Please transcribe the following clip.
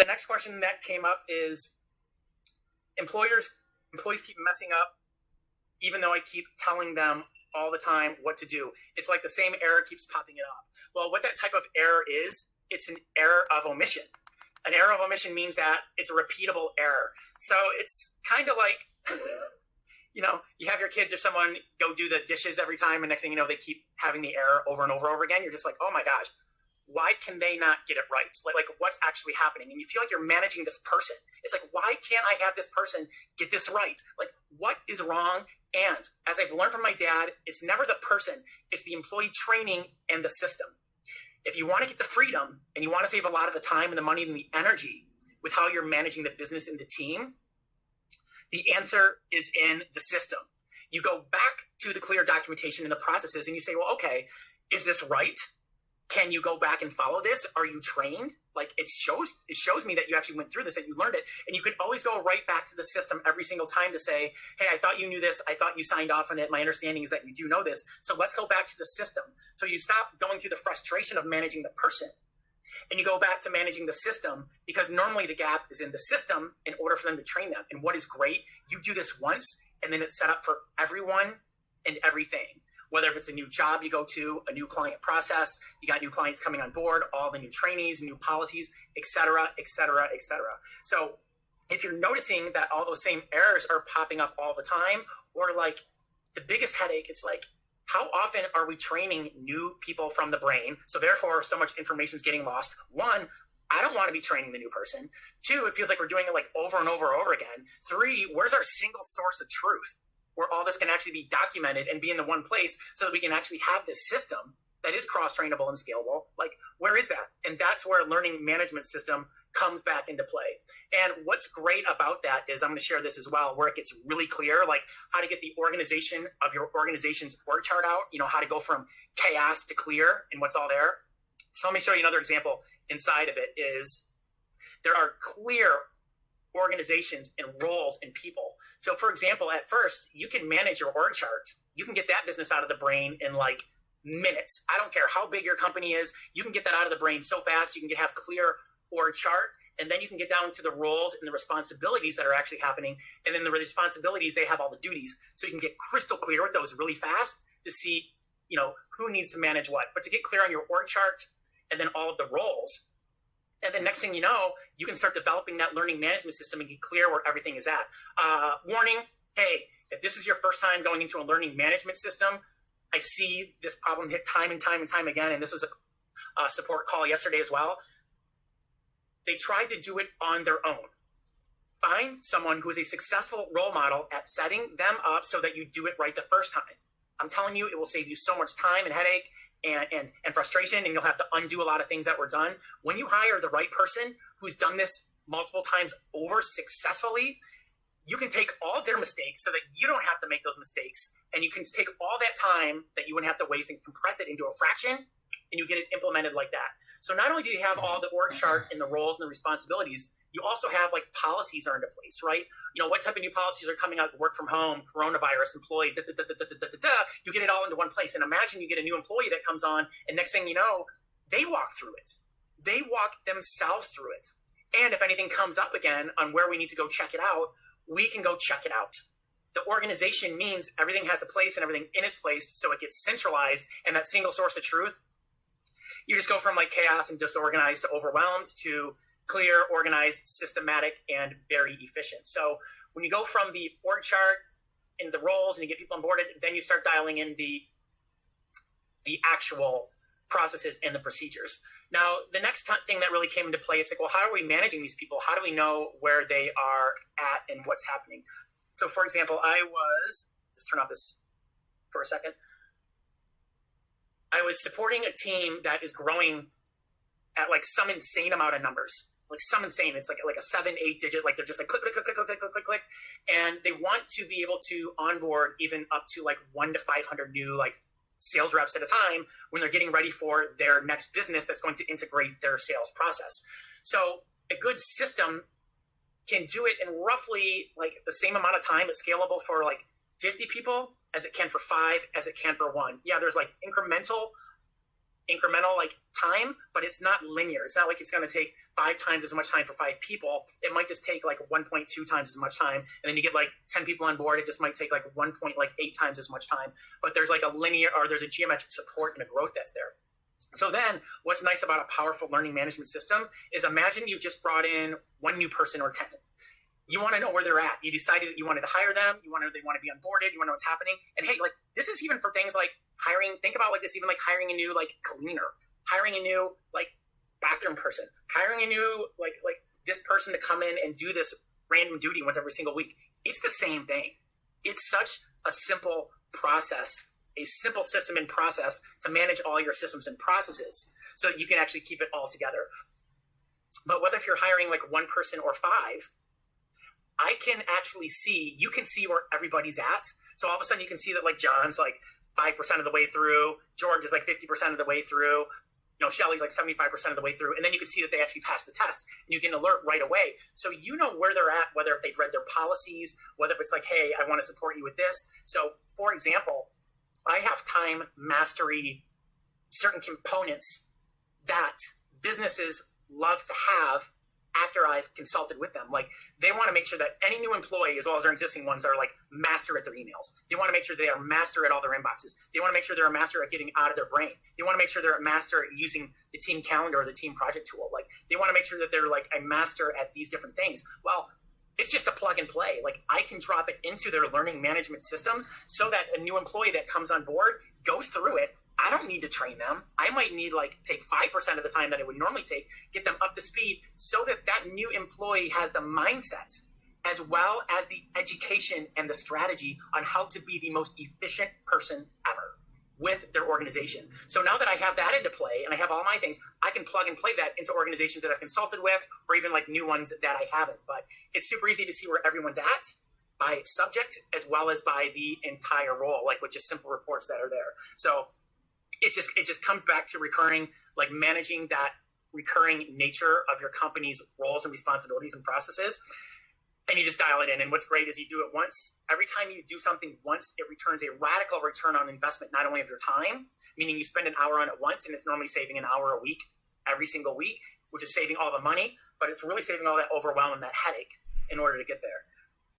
The next question that came up is employees keep messing up, even though I keep telling them all the time what to do. It's like the same error keeps popping it up. Well, what that type of error is, it's an error of omission. An error of omission means that it's a repeatable error. So it's kind of like, you have your kids or someone go do the dishes every time, and next thing you know, they keep having the error over and over and over again. You're just like, oh my gosh, why can they not get it right? Like what's actually happening? And you feel like you're managing this person. It's like, why can't I have this person get this right? Like, what is wrong? And as I've learned from my dad, it's never the person, it's the employee training and the system. If you want to get the freedom and you want to save a lot of the time and the money and the energy with how you're managing the business and the team, the answer is in the system. You go back to the clear documentation and the processes and you say, well, okay, is this right? Can you go back and follow this? Are you trained? Like it shows me that you actually went through this, that you learned it. And you could always go right back to the system every single time to say, hey, I thought you knew this. I thought you signed off on it. My understanding is that you do know this. So let's go back to the system. So you stop going through the frustration of managing the person and you go back to managing the system, because normally the gap is in the system in order for them to train them. And what is great, you do this once and then it's set up for everyone and everything. Whether if it's a new job you go to, a new client process, you got new clients coming on board, all the new trainees, new policies, et cetera, et cetera, et cetera. So if you're noticing that all those same errors are popping up all the time, or like the biggest headache, it's like, how often are we training new people from the brain? So therefore, so much information is getting lost. One, I don't want to be training the new person. Two, it feels like we're doing it like over and over and over again. Three, where's our single source of truth, where all this can actually be documented and be in the one place so that we can actually have this system that is cross-trainable and scalable? Like, where is that? And that's where a learning management system comes back into play. And what's great about that is, I'm going to share this as well, where it gets really clear, like how to get the organization of your organization's org chart out, how to go from chaos to clear and what's all there. So let me show you another example inside of it. Is there are clear organizations and roles and people. So for example, at first, you can manage your org chart. You can get that business out of the brain in like minutes. I don't care how big your company is. You can get that out of the brain so fast. You can have clear org chart, and then you can get down to the roles and the responsibilities that are actually happening. And then the responsibilities, they have all the duties. So you can get crystal clear with those really fast to see, who needs to manage what. But to get clear on your org chart and then all of the roles, and then next thing you know, you can start developing that learning management system and get clear where everything is at. Warning, hey, if this is your first time going into a learning management system, I see this problem hit time and time and time again. And this was a support call yesterday as well. They tried to do it on their own. Find someone who is a successful role model at setting them up so that you do it right the first time. I'm telling you, it will save you so much time and headache and frustration, and you'll have to undo a lot of things that were done. When you hire the right person who's done this multiple times over successfully, you can take all of their mistakes so that you don't have to make those mistakes, and you can take all that time that you wouldn't have to waste and compress it into a fraction, and you get it implemented like that. So not only do you have all the org chart and the roles and the responsibilities, you also have like policies are into place, right? What type of new policies are coming out? Work from home, coronavirus, employee, you get it all into one place. And imagine you get a new employee that comes on, and next thing you know, they walk through it. They walk themselves through it. And if anything comes up again on where we need to go check it out, we can go check it out. The organization means everything has a place and everything in its place, so it gets centralized, and that single source of truth, you just go from like chaos and disorganized to overwhelmed to clear, organized, systematic, and very efficient. So when you go from the org chart and the roles and you get people onboarded, then you start dialing in the actual processes and the procedures. Now, the next thing that really came into play is like, well, how are we managing these people? How do we know where they are at and what's happening? So for example, just turn off this for a second. I was supporting a team that is growing at like some insane amount of numbers, like some insane. It's like a 7-8 digit, like they're just like click, click, click, click, click, click, click, click. And they want to be able to onboard even up to like 1 to 500 new like sales reps at a time when they're getting ready for their next business that's going to integrate their sales process. So a good system can do it in roughly like the same amount of time. It's scalable for like 50 people as it can for 5, as it can for 1. Yeah, there's like incremental incremental like time, but it's not linear. It's not like it's going to take 5 times as much time for 5 people. It might just take like 1.2 times as much time. And then you get like 10 people on board. It just might take like 1.8 times as much time. But there's like a linear, or there's a geometric support and a growth that's there. So then what's nice about a powerful learning management system is, imagine you just brought in 1 new person or 10. You want to know where they're at. You decided that you wanted to hire them. They want to be onboarded. You want to know what's happening. And hey, like, this is even for things like hiring. Think about like this, even like hiring a new like cleaner, hiring a new like bathroom person, hiring a new like this person to come in and do this random duty once every single week. It's the same thing. It's such a simple process, a simple system and process to manage all your systems and processes so that you can actually keep it all together. But whether if you're hiring like 1 person or 5, I can actually see, you can see where everybody's at. So all of a sudden you can see that like John's like 5% of the way through, George is like 50% of the way through, Shelly's like 75% of the way through. And then you can see that they actually passed the test, and you can alert right away. So you know where they're at, whether if they've read their policies, whether if it's like, hey, I want to support you with this. So for example, I have time mastery, certain components that businesses love to have after I've consulted with them. Like, they want to make sure that any new employee, as well as their existing ones, are like master at their emails. They want to make sure they are master at all their inboxes. They want to make sure they're a master at getting out of their brain. They want to make sure they're a master at using the team calendar or the team project tool. Like, they want to make sure that they're like a master at these different things. Well, it's just a plug and play. Like, I can drop it into their learning management systems so that a new employee that comes on board goes through it. I don't need to train them. I might need like take 5% of the time that it would normally take, get them up to speed so that that new employee has the mindset as well as the education and the strategy on how to be the most efficient person ever with their organization. So now that I have that into play and I have all my things, I can plug and play that into organizations that I've consulted with, or even like new ones that I haven't. But it's super easy to see where everyone's at by subject as well as by the entire role, like with just simple reports that are there. So it just comes back to recurring, like managing that recurring nature of your company's roles and responsibilities and processes. And you just dial it in. And what's great is you do it once. Every time you do something once, it returns a radical return on investment, not only of your time, meaning you spend an hour on it once, and it's normally saving an hour a week, every single week, which is saving all the money, but it's really saving all that overwhelm and that headache in order to get there.